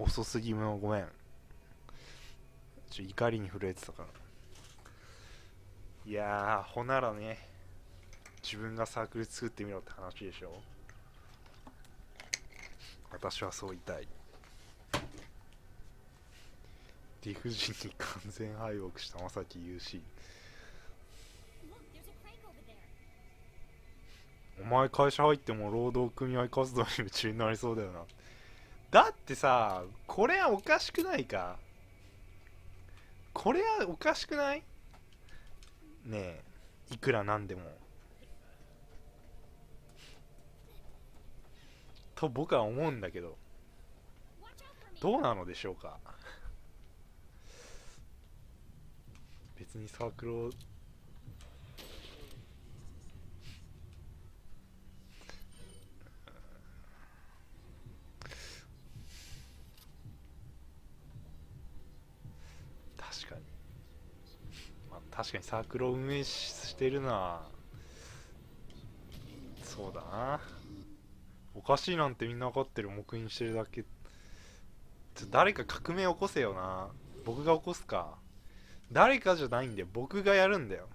遅すぎもごめん。怒りに震えてたから。いやほならね、自分がサークル作ってみろって話でしょ。私はそう言いたい。理不尽に完全敗北した正木勇志。お前会社入っても労働組合活動に夢中になりそうだよな。だってさ、これはおかしくないか。これはおかしくない？ねえ、いくらなんでもと僕は思うんだけど、どうなのでしょうか。別にサークルを、確かに、まあ、確かにサークルを運営してるのはそうだな。おかしいなんてみんな分かってる、黙認してるだけ。誰か革命起こせよな。僕が起こすか。誰かじゃないんだよ、僕がやるんだよ。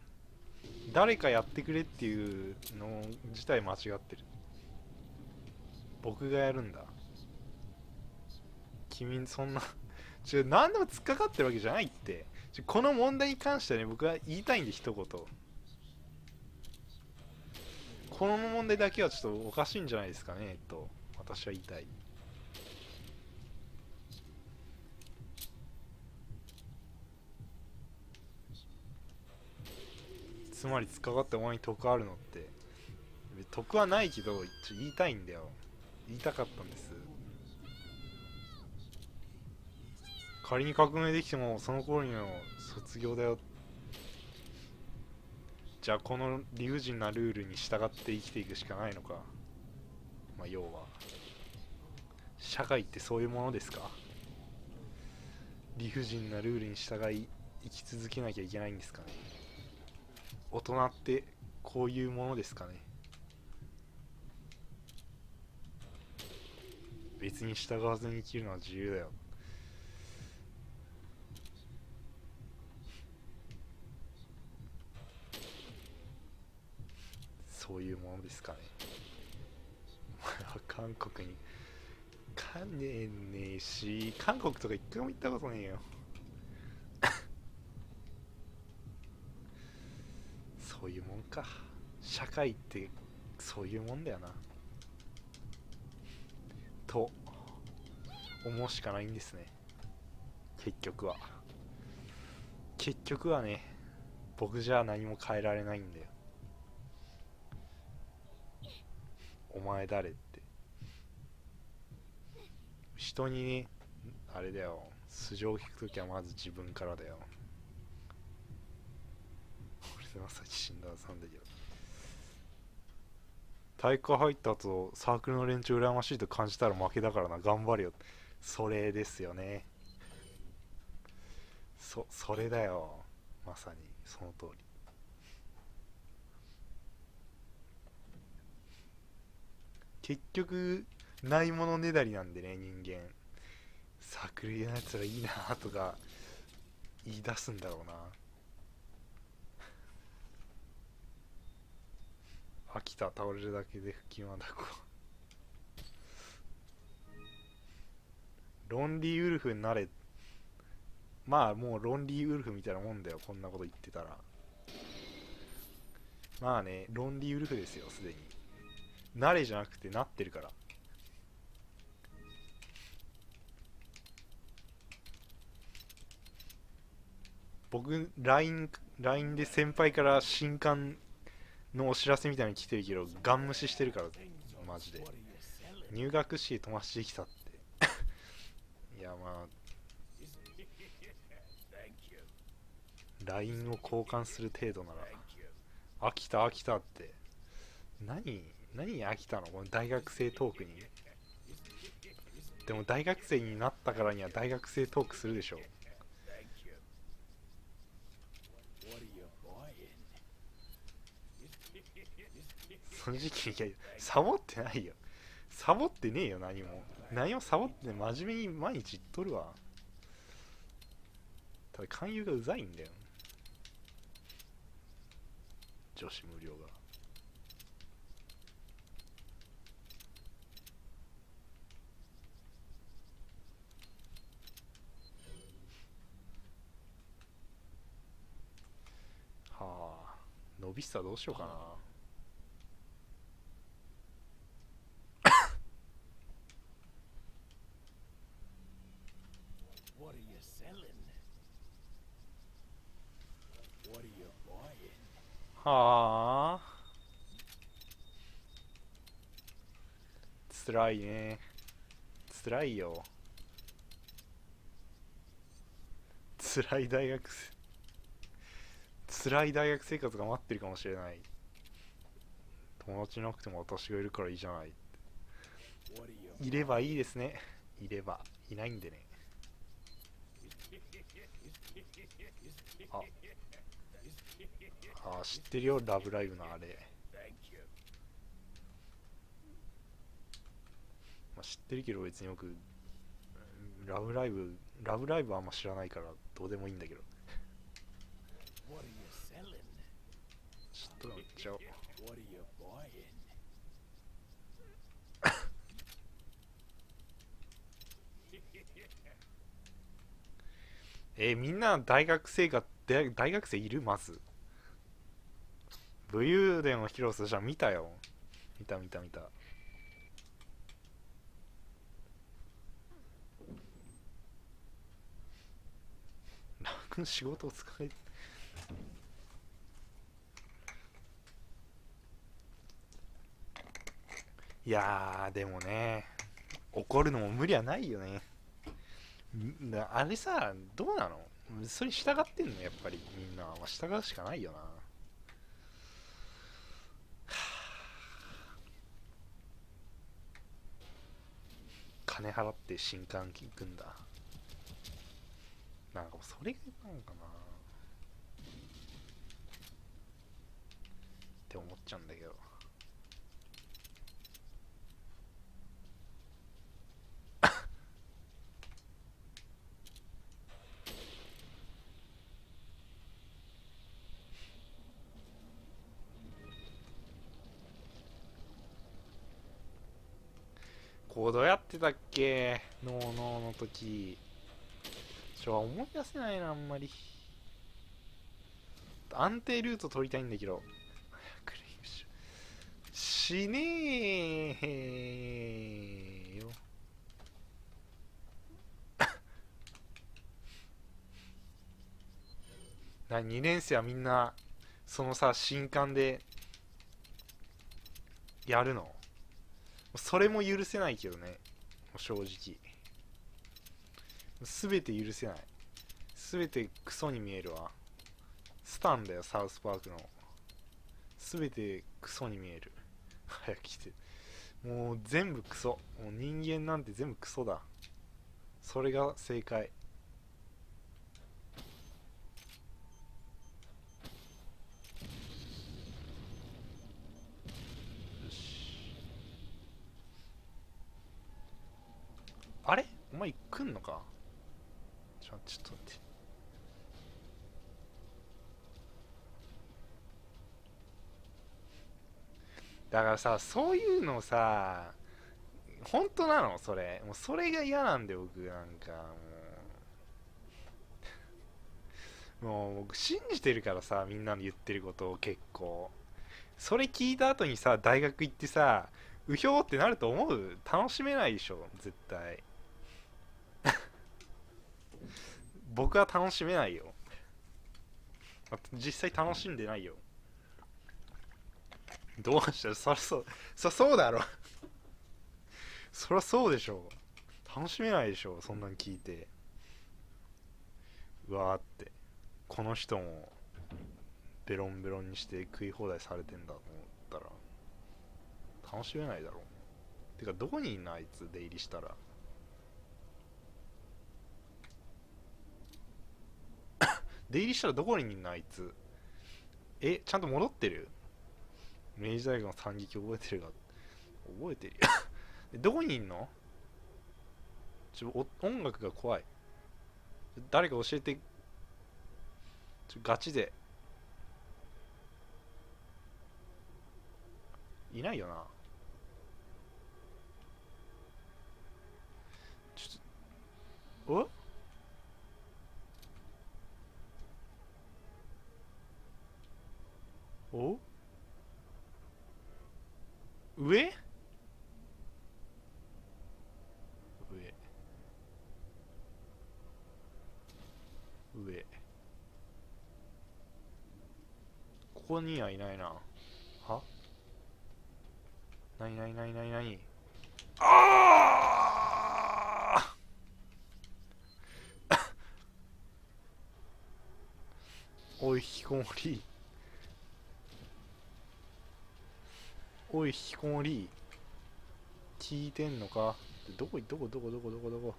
誰かやってくれっていうの自体間違ってる。僕がやるんだ。君そんな何でも突っかかってるわけじゃないって。この問題に関してはね、僕は言いたいんで一言。この問題だけはちょっとおかしいんじゃないですかねと私は言いたい。つまり突っかかってお前に得あるのって、得はないけど言いたいんだよ。言いたかったんです。仮に革命できてもその頃には卒業だよ。じゃあこの理不尽なルールに従って生きていくしかないのか。まあ要は社会ってそういうものですか。理不尽なルールに従い生き続けなきゃいけないんですかね。大人ってこういうものですかね。別に従わずに生きるのは自由だよ。そういうものですかね。韓国にかねえねえし、韓国とか一回も行ったことねえよ。そういうもんか。社会ってそういうもんだよなと思うしかないんですね。結局は結局はね、僕じゃ何も変えられないんだよ。お前誰って。人にね、あれだよ、素性を聞くときはまず自分からだよ。俺ではさっき死んだはずなんだけど。大会入った後サークルの連中羨ましいと感じたら負けだからな、頑張れよ。それですよね。それだよ、まさにその通り。結局ないものねだりなんでね、人間。サークルのやつらいいなとか言い出すんだろうな。飽きた、倒れるだけで吹きまだこ。ロンリーウルフになれ。まあもうロンリーウルフみたいなもんだよ、こんなこと言ってたら。まあね、ロンリーウルフですよ、すでに。なれじゃなくてなってるから。僕 LINE で先輩から新刊のお知らせみたいに来てるけどガン無視してるから。マジで入学式友達できたって。いやまあ LINE を交換する程度なら。飽きた飽きたって。何に飽きたのこの大学生トークに。でも大学生になったからには大学生トークするでしょ。その時期にサボってないよ。サボってねえよ、何も。何をサボって真面目に毎日言っとるわ。ただ勧誘がうざいんだよ、女子無料が。はあ、伸びしさどうしようかな。はあ、つらいね。つらいよ。つらい大学生、辛い大学生活が待ってるかもしれない。友達いなくても私がいるからいいじゃない。いればいいですね。いれば。いないんでね。あ、知ってるよ、ラブライブのあれ。まあ、知ってるけど別によく、ラブライブ、ラブライブはあんま知らないからどうでもいいんだけど。ちょっと待っちゃおう。みんな大学生が、大学生いるまず。武勇伝を披露するじゃん、見たよ。見た見た見た。仕事を使え。いやー、でもね、怒るのも無理はないよね。あれさ、どうなの？それ従ってんのやっぱりみんな。まあ、従うしかないよな。金払って新歓行くんだ。なんかもうそれがなんかなって思っちゃうんだけど。こうどうやってたっけ、ノーノーの時。思い出せないな、あんまり。安定ルート取りたいんだけど。しねえよ。2年生はみんな、そのさ、新刊でやるの？それも許せないけどね。正直。すべて許せない。すべてクソに見えるわ。スタンだよ、サウスパークの。すべてクソに見える。早く来て。もう全部クソ。もう人間なんて全部クソだ。それが正解。よし。あれお前来んのか？ちょっと待って。だからさ、そういうのさ、本当なのそれ？もうそれが嫌なんだよ、僕。なんかもう僕信じてるからさ、みんなの言ってることを結構。それ聞いた後にさ、大学行ってさ、うひょーってなると思う？楽しめないでしょ、絶対。僕は楽しめないよ。実際楽しんでないよ。どうしたら、そうだろ。そりゃそうでしょ。楽しめないでしょ、そんなん聞いて。うわーって。この人もベロンベロンにして食い放題されてんだと思ったら、楽しめないだろ。てか、どこにいんのあいつ、出入りしたら。出入りしたらどこにいんのあいつ。ちゃんと戻ってる？明治大学の惨劇覚えてるが。覚えてるよ。どこにいんの？音楽が怖い。誰か教えて。ガチで。いないよな。ちょっと、お上上。ここにはいないな。はなになになになになに。あーおい引きこもり。おい引きこもり。聞いてんのか。どこどこどこどこどこどこ。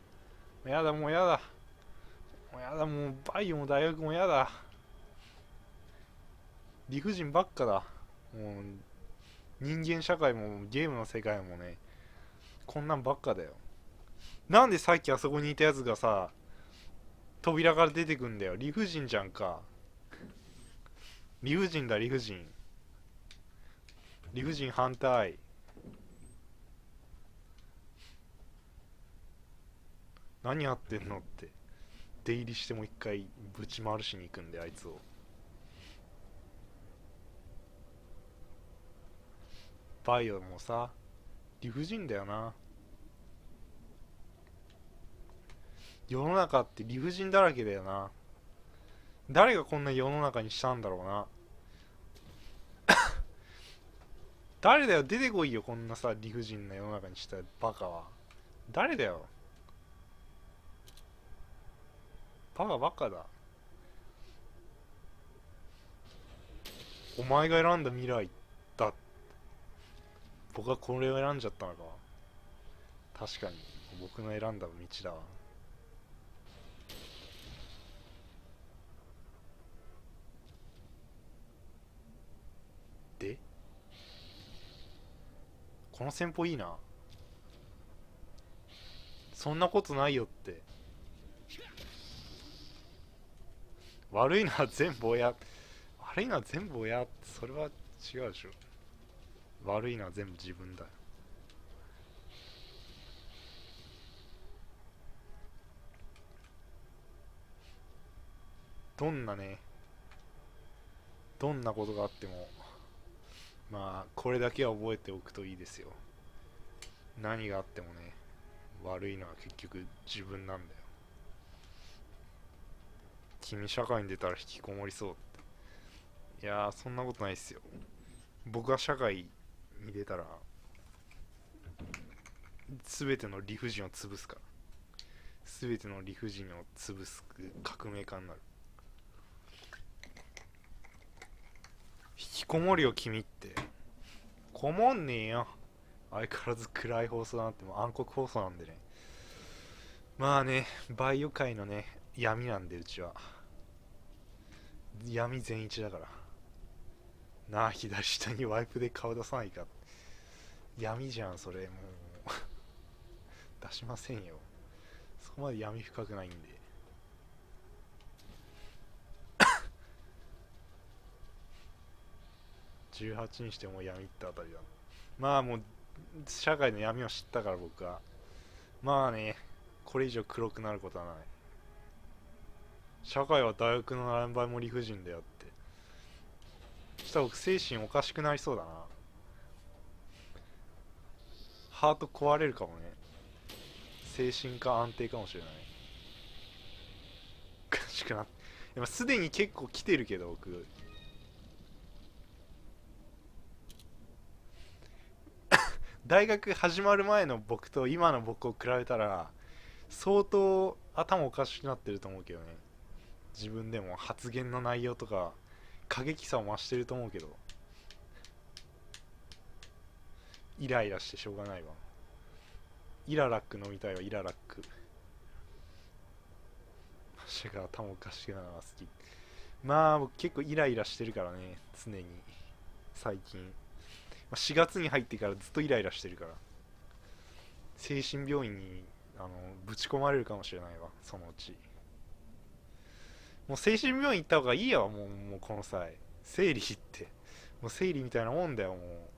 やだもうやだ。もうやだもうバイオも大学もやだ。理不尽ばっかだ。もう人間社会もゲームの世界もね、こんなんばっかだよ。なんでさっきあそこにいたやつがさ、扉から出てくんだよ。理不尽じゃんか。理不尽だ理不尽。理不尽反対。何やってんのって。出入りしてもう一回ぶち回しに行くんであいつを。バイオもさ、理不尽だよな。世の中って理不尽だらけだよな。誰がこんな世の中にしたんだろうな。誰だよ、出てこいよ、こんなさ理不尽な世の中にしたバカは。誰だよ。バカバカだ。お前が選んだ未来だ。僕はこれを選んじゃったのか。確かに僕の選んだ道だわ。で、この戦法いいな。そんなことないよって。悪いのは全部親。悪いのは全部親って、それは違うでしょ。悪いのは全部自分だよ。どんなね、どんなことがあっても、まあこれだけは覚えておくといいですよ。何があってもね、悪いのは結局自分なんだよ。君社会に出たら引きこもりそうって。いやー、そんなことないっすよ。僕が社会に出たら全ての理不尽を潰すから。全ての理不尽を潰す革命家になる。引きこもりよ君って。こもんねえよ。相変わらず暗い放送なんてもう暗黒放送なんでね。まあね、バイオ界のね、闇なんでうちは。闇全一だから。なあ、左下にワイプで顔出さないか。闇じゃん、それ。もう出しませんよ。そこまで闇深くないんで。18にしても闇ってあたりだ。まあもう、社会の闇を知ったから僕は。まあね、これ以上黒くなることはない。社会は大学の何倍も理不尽だよって。そしたら僕精神おかしくなりそうだな。ハート壊れるかもね。精神科安定かもしれない。おかしくなって。今すでに結構来てるけど僕。大学始まる前の僕と今の僕を比べたら相当頭おかしくなってると思うけどね。自分でも発言の内容とか過激さを増してると思うけど、イライラしてしょうがないわ。イララック飲みたいわ。イララック。マシが頭おかしくなるのが好き。まあ僕結構イライラしてるからね、常に。最近4月に入ってからずっとイライラしてるから。精神病院にぶち込まれるかもしれないわ、そのうち。もう精神病院行った方がいいよ、もうこの際。生理って。もう生理みたいなもんだよ、も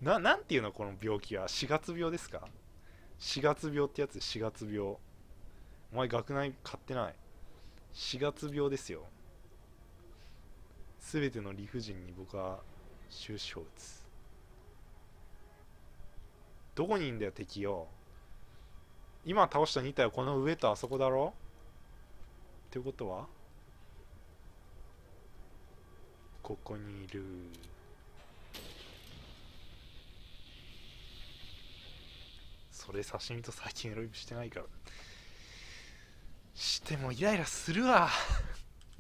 う。なんていうの、この病気は。4月病ですか？ 4 月病ってやつ、4月病。お前、学内買ってない。4月病ですよ。すべての理不尽に僕は終止符を打つ。どこにいんだよ、敵よ。今倒した2体はこの上とあそこだろ？ってことはここにいる。それ刺身と最近エロイブしてないから。してもイライラするわ。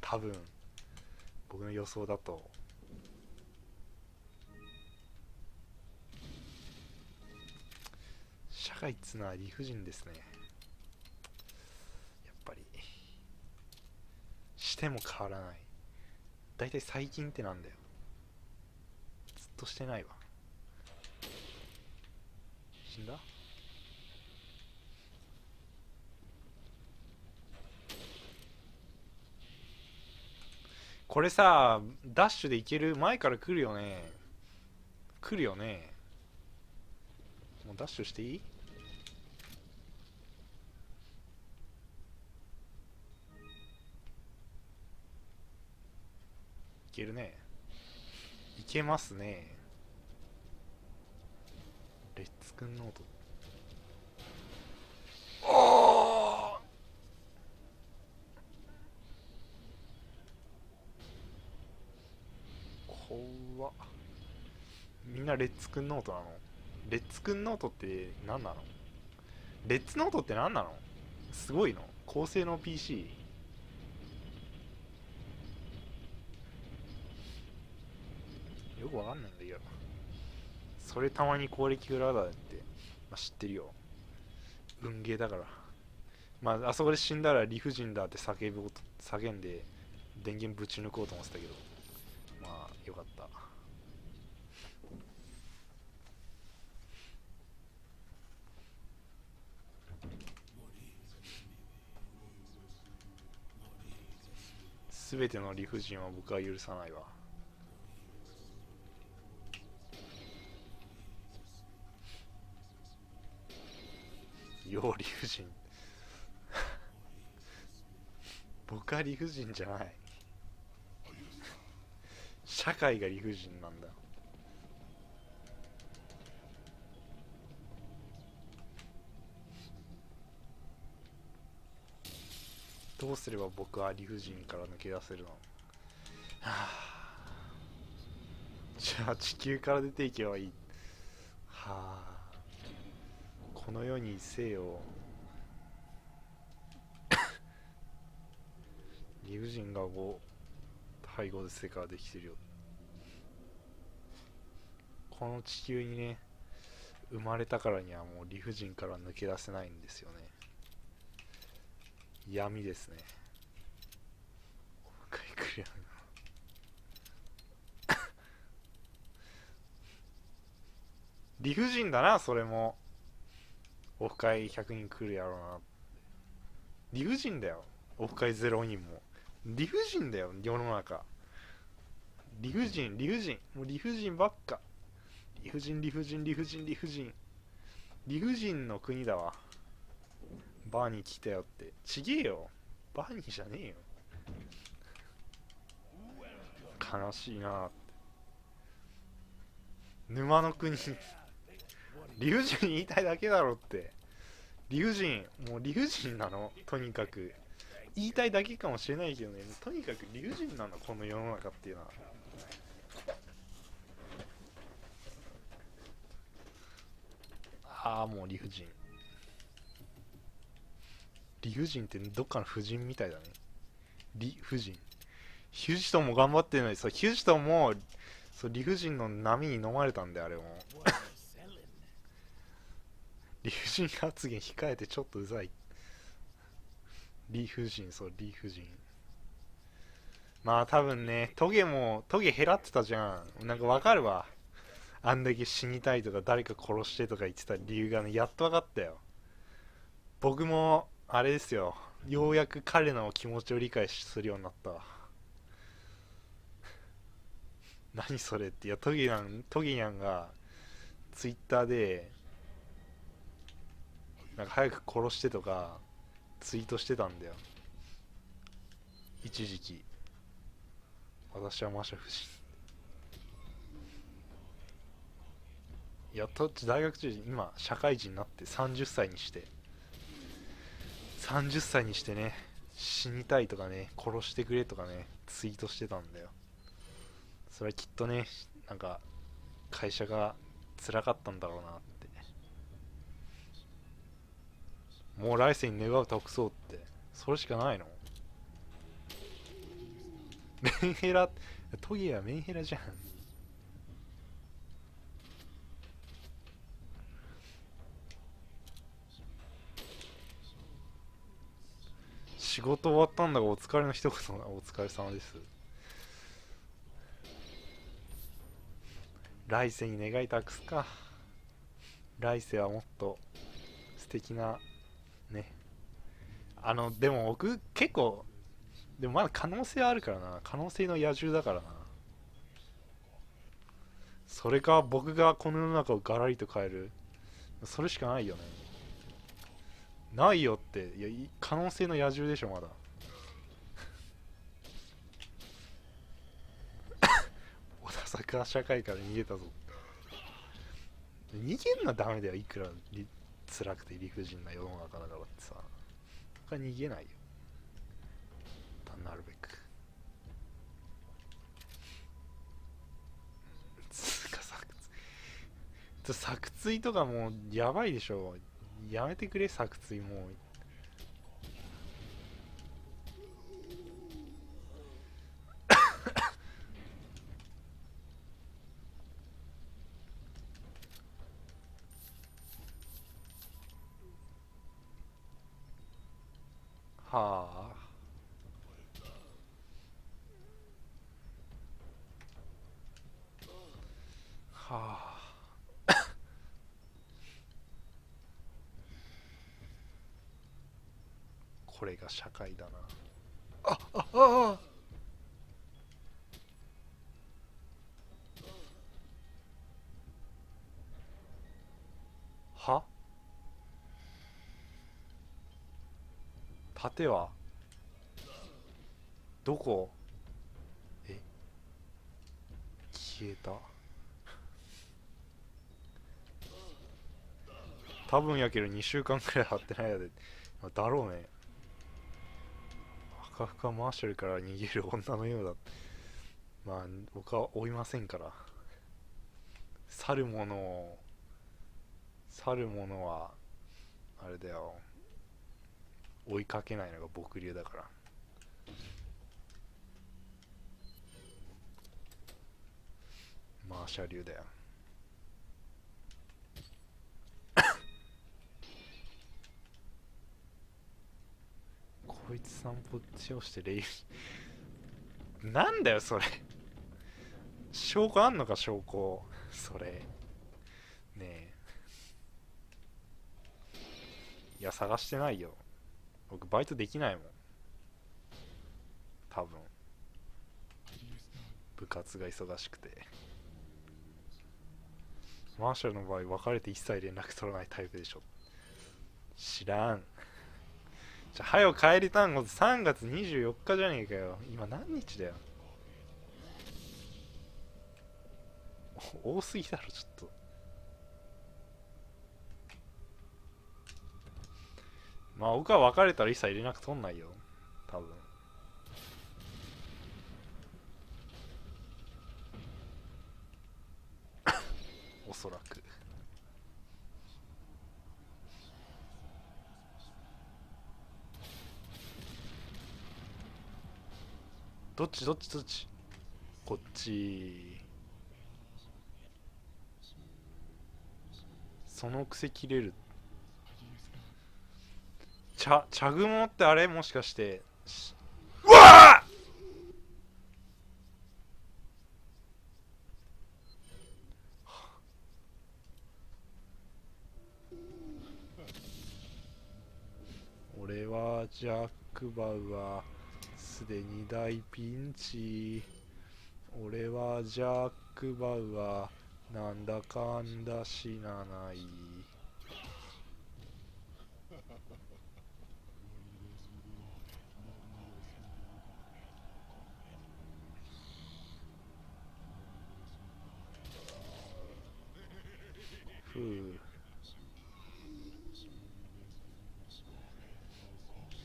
多分僕の予想だと。社会っつうのは理不尽ですね、やっぱり。しても変わらない。だいたい最近ってなんだよ。ずっとしてないわ。死んだ？これさ、ダッシュでいける？前から来るよね。来るよね。もうダッシュしていい？いけるね。いけますね。レッツくんノート。おー、怖っ。みんなレッツくんノートなの？レッツくんノートって何なの？レッツノートって何なの？すごいの？高性能 PC？ よくわかんないんだけど。それたまに攻撃裏だって、まあ、知ってるよ。運ゲーだから。まああそこで死んだら理不尽だって叫んで電源ぶち抜こうと思ってたけど、まあよかった。全ての理不尽は僕は許さないわ。よう理不尽。僕は理不尽じゃない。社会が理不尽なんだ。どうすれば僕は理不尽から抜け出せるの？はあ、じゃあ地球から出ていけばいい。はあ、この世に生よ。理不尽が背後で世界はできてるよ。この地球にね、生まれたからにはもう理不尽から抜け出せないんですよね。闇ですね。クリア。理不尽だな、それも。オフ会100人来るやろうな。理不尽だよ、オフ会0人も。理不尽だよ、世の中。理不尽、理不尽。もう理不尽ばっか。理不尽、理不尽、理不尽、理不尽。理不尽の国だわ。バーニー来たよって。ちげえよ。バーニーじゃねえよ。悲しいな。沼の国。理不尽言いたいだけだろって。理不尽、もう理不尽なの、とにかく。言いたいだけかもしれないけどね、とにかく理不尽なの、この世の中っていうのは。ああ、もう理不尽。理不尽ってどっかの婦人みたいだね。理不尽。ヒュージトンも頑張ってるのにさ、ヒュージトンもそう理不尽の波に飲まれたんで、あれも。理不尽発言控えてちょっとうざい。理不尽、そう、理不尽。まあ多分ね、トゲ減らってたじゃん。なんかわかるわ。あんだけ死にたいとか誰か殺してとか言ってた理由がね、やっとわかったよ。僕もあれですよ、ようやく彼の気持ちを理解するようになったわ。何それって。いや、トギニャンがツイッターでなんか早く殺してとかツイートしてたんだよ、一時期。私はマシャ夫人。いや、大学中今社会人になって30歳にしてね、死にたいとかね、殺してくれとかね、ツイートしてたんだよ。それはきっとね、なんか会社が辛かったんだろうなって。もう来世に願う託そうって、それしかないの。メンヘラ、トギはメンヘラじゃん。仕事終わったんだがお疲れの一言。お疲れ様です。来世に願い託すか。来世はもっと素敵なね。でも僕結構、でもまだ可能性はあるからな。可能性の野獣だからな。それか僕がこの世の中をガラリと変える。それしかないよね。ないよって。いや、可能性の野獣でしょまだ。小田坂社会から逃げたぞ。逃げんのはダメだよ、いくら辛くて理不尽な世の中だからってさ。他逃げないよ、なるべく。つか作追とかもうやばいでしょ。やめてくれ作追。もうはあはあ。これが社会だな。あは盾はどこ。え、消えた。多分やけど2週間くらい貼ってないやで。だろうね。ふかふかマーシャルから逃げる女のようだ。まあ僕は追いませんから。去る者を去る者はあれだよ、追いかけないのが僕流だから。マーシャ流だよ。こいつ散歩しをしてレイなんだよそれ。証拠あんのか、証拠。それねえ。いや探してないよ。僕バイトできないもん。多分部活が忙しくて。マーシャルの場合別れて一切連絡取らないタイプでしょ。知らん。じゃはよ帰りたんご3月24日じゃねえかよ。今何日だよ。多すぎだろちょっと。まあ僕は別れたら一切連絡取んないよ多分。おそらく。どっち。こっち。そのくせ切れる。茶雲ってあれもしかして。うわはジャック・バウアーすでに大ピンチ。俺はジャック・バウアーなんだかんだ死なない。ふう。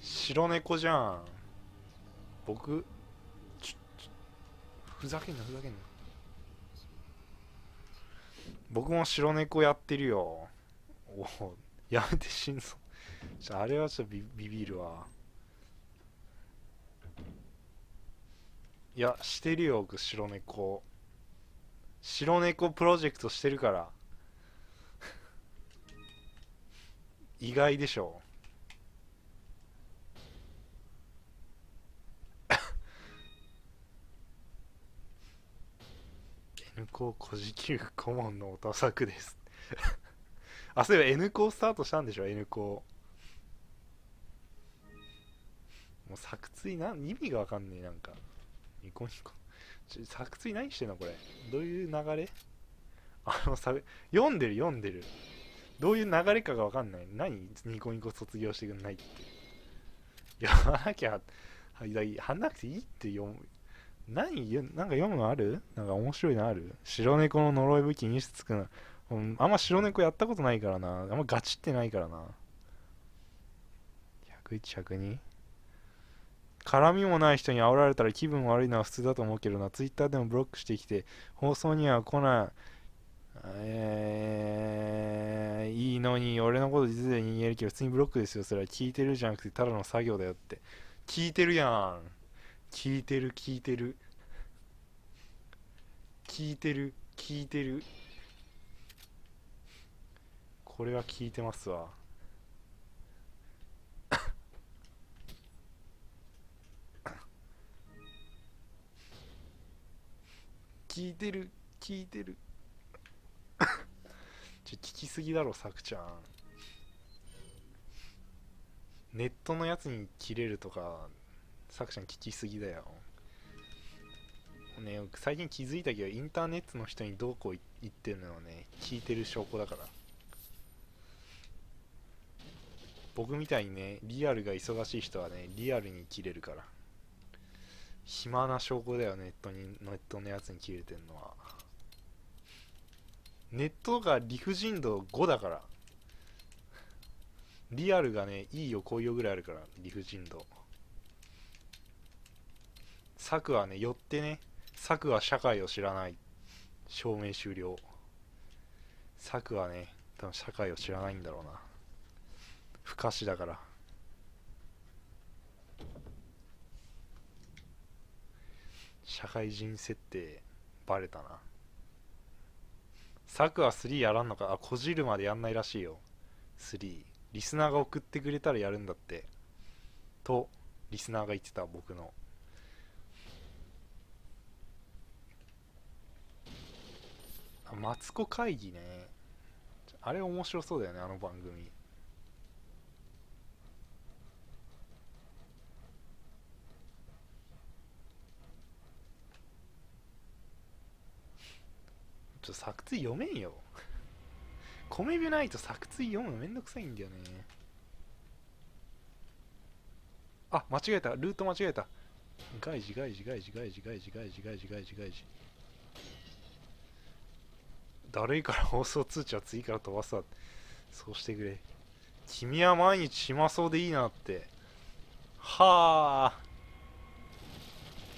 白猫じゃん。僕ふざけんなふざけんな。僕も白猫やってるよ。おお、やめて死んぞ。あれはちょっとビビるわ。いや、してるよ、僕白猫。白猫プロジェクトしてるから。意外でしょ。N 高古事記顧問のおたさくですあ、そういえば N 高スタートしたんでしょ N 高。もう作追意味がわかんねえ。なんかニコニコ作追何してんのこれ。どういう流れ。読んでる読んでる。どういう流れかがわかんない。何ニコニコ卒業してくんないって。読まなきゃ、貼んなくていいって読む。なんか読むのある。なんか面白いのある。白猫の呪い武器につくな。あんま白猫やったことないからな。あんまガチってないからな。101、102。絡みもない人に煽られたら気分悪いのは普通だと思うけどな。ツイッターでもブロックしてきて、放送には来ない。いいのに、俺のこと実でに言えるけど、普通にブロックですよ。それは聞いてるじゃなくて、ただの作業だよって。聞いてるやん。聞いてる、聞いてる。聞いてる、聞いてる。これは聞いてますわ。聞いてる、聞いてる。聞きすぎだろ、さくちゃん。ネットのやつに切れるとか、さくちゃん聞きすぎだよ。ね、最近気づいたけど、インターネットの人にどうこう言ってるのはね、聞いてる証拠だから。僕みたいにね、リアルが忙しい人はね、リアルに切れるから。暇な証拠だよ、ネットのやつに切れてんのは。ネットが理不尽度5だから。リアルがね、いいよ来いよぐらいあるから、理不尽度。策はね、よってね、策は社会を知らない。証明終了。策はね、多分社会を知らないんだろうな。不可視だから。社会人設定、バレたな。策は3やらんのか。あ、こじるまでやんないらしいよ。3。リスナーが送ってくれたらやるんだって。と、リスナーが言ってた、僕の。マツコ会議ね。あれ面白そうだよね、あの番組。作追読めんよ。米ビュないと作追読むのめんどくさいんだよね。あ、間違えた。ルート間違えた。外事外事外事外事外事外事外事外事外事。だるいから放送通知は次から飛ばすわ。そうしてくれ。君は毎日暇そうでいいなって。はあ。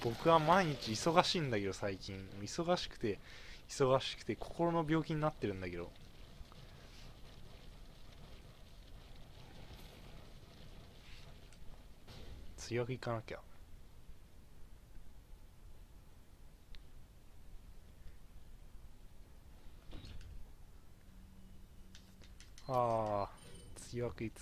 僕は毎日忙しいんだけど最近。忙しくて心の病気になってるんだけど。強くいかなきゃ。ああ、強く。